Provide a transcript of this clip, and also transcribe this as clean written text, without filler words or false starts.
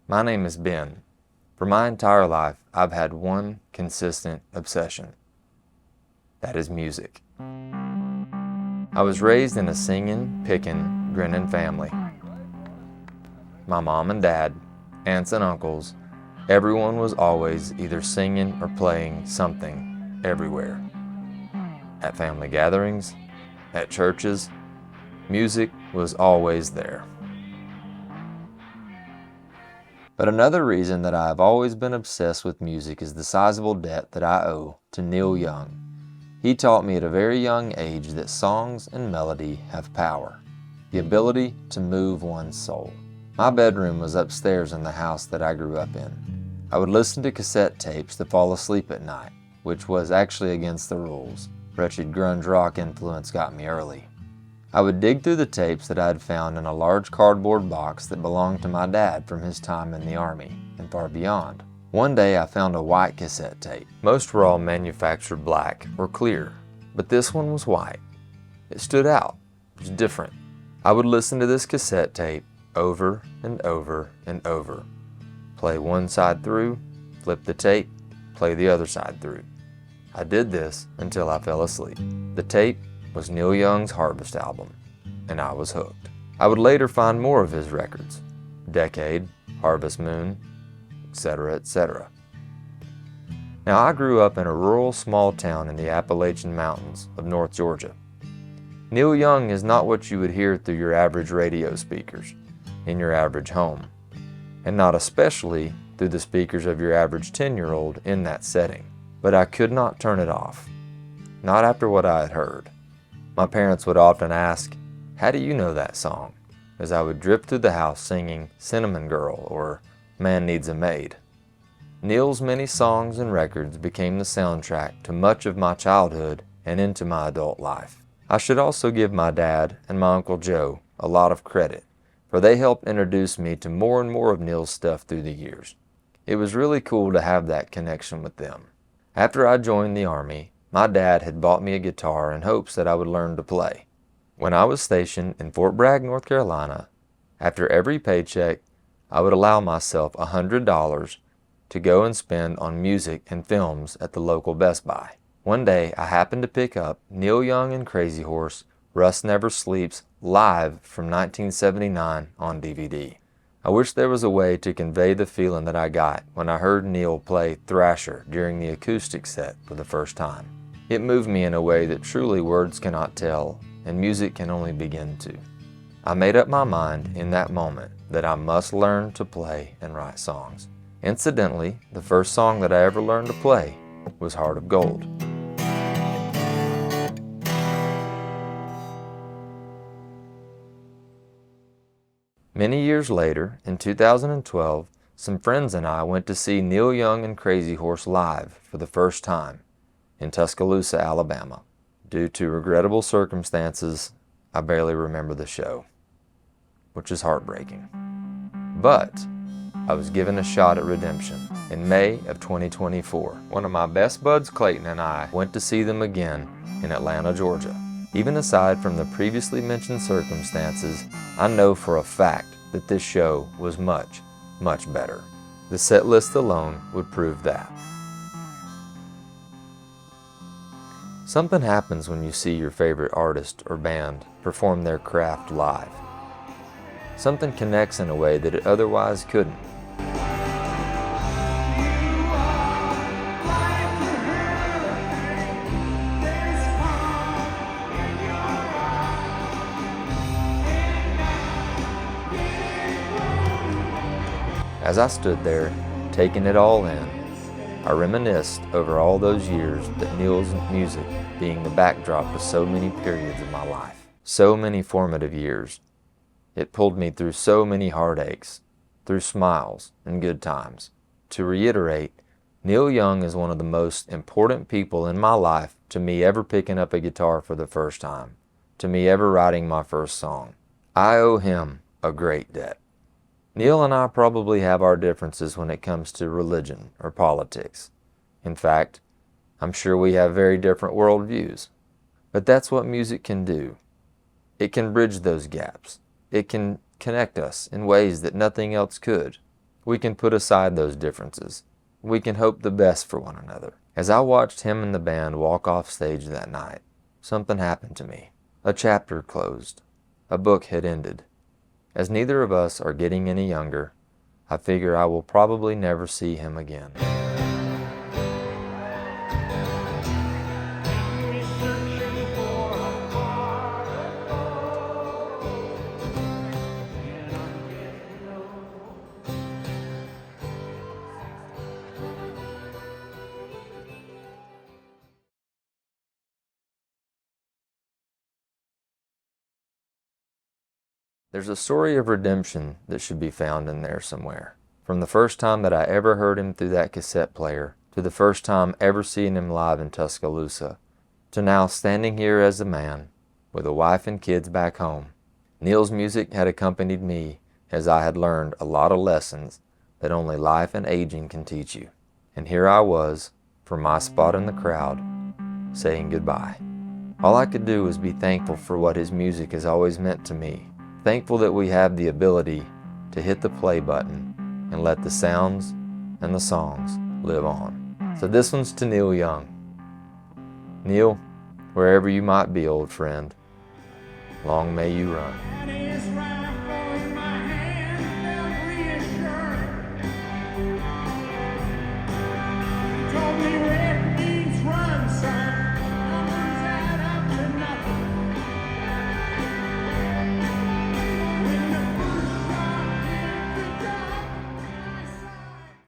My name is Ben. For my entire life, I've had one consistent obsession. That is music. I was raised in a singing, picking, grinning family. My mom and dad, aunts and uncles, everyone was always either singing or playing something everywhere. At family gatherings, at churches, music was always there. But another reason that I have always been obsessed with music is the sizable debt that I owe to Neil Young. He taught me at a very young age that songs and melody have power, the ability to move one's soul. My bedroom was upstairs in the house that I grew up in. I would listen to cassette tapes to fall asleep at night, which was actually against the rules. Wretched grunge rock influence got me early. I would dig through the tapes that I had found in a large cardboard box that belonged to my dad from his time in the Army and far beyond. One day I found a white cassette tape. Most were all manufactured black or clear, but this one was white. It stood out. It was different. I would listen to this cassette tape over and over and over. Play one side through, flip the tape, play the other side through. I did this until I fell asleep. The tape was Neil Young's Harvest album, and I was hooked. I would later find more of his records, Decade, Harvest Moon, etc., etc. Now, I grew up in a rural small town in the Appalachian Mountains of North Georgia. Neil Young is not what you would hear through your average radio speakers in your average home, and not especially through the speakers of your average 10-year-old in that setting. But I could not turn it off, not after what I had heard. My parents would often ask, "How do you know that song?" as I would drift through the house singing Cinnamon Girl or Man Needs a Maid. Neil's many songs and records became the soundtrack to much of my childhood and into my adult life. I should also give my dad and my Uncle Joe a lot of credit, for they helped introduce me to more and more of Neil's stuff through the years. It was really cool to have that connection with them. After I joined the Army, my dad had bought me a guitar in hopes that I would learn to play. When I was stationed in Fort Bragg, North Carolina, after every paycheck, I would allow myself $100 to go and spend on music and films at the local Best Buy. One day, I happened to pick up Neil Young and Crazy Horse, Rust Never Sleeps, live from 1979 on DVD. I wish there was a way to convey the feeling that I got when I heard Neil play Thrasher during the acoustic set for the first time. It moved me in a way that truly words cannot tell, and music can only begin to. I made up my mind in that moment that I must learn to play and write songs. Incidentally, the first song that I ever learned to play was Heart of Gold. Many years later, in 2012, some friends and I went to see Neil Young and Crazy Horse live for the first time in Tuscaloosa, Alabama. Due to regrettable circumstances, I barely remember the show, which is heartbreaking. But I was given a shot at redemption in May of 2024. One of my best buds, Clayton, and I went to see them again in Atlanta, Georgia. Even aside from the previously mentioned circumstances, I know for a fact that this show was much, much better. The set list alone would prove that. Something happens when you see your favorite artist or band perform their craft live. Something connects in a way that it otherwise couldn't. As I stood there, taking it all in, I reminisced over all those years that Neil's music being the backdrop to so many periods of my life. So many formative years. It pulled me through so many heartaches, through smiles and good times. To reiterate, Neil Young is one of the most important people in my life, to me ever picking up a guitar for the first time, to me ever writing my first song. I owe him a great debt. Neil and I probably have our differences when it comes to religion or politics. In fact, I'm sure we have very different worldviews. But that's what music can do. It can bridge those gaps. It can connect us in ways that nothing else could. We can put aside those differences. We can hope the best for one another. As I watched him and the band walk off stage that night, something happened to me. A chapter closed. A book had ended. As neither of us are getting any younger, I figure I will probably never see him again. There's a story of redemption that should be found in there somewhere. From the first time that I ever heard him through that cassette player, to the first time ever seeing him live in Tuscaloosa, to now standing here as a man, with a wife and kids back home. Neil's music had accompanied me as I had learned a lot of lessons that only life and aging can teach you. And here I was, for my spot in the crowd, saying goodbye. All I could do was be thankful for what his music has always meant to me. Thankful that we have the ability to hit the play button and let the sounds and the songs live on. So this one's to Neil Young. Neil, wherever you might be, old friend, long may you run.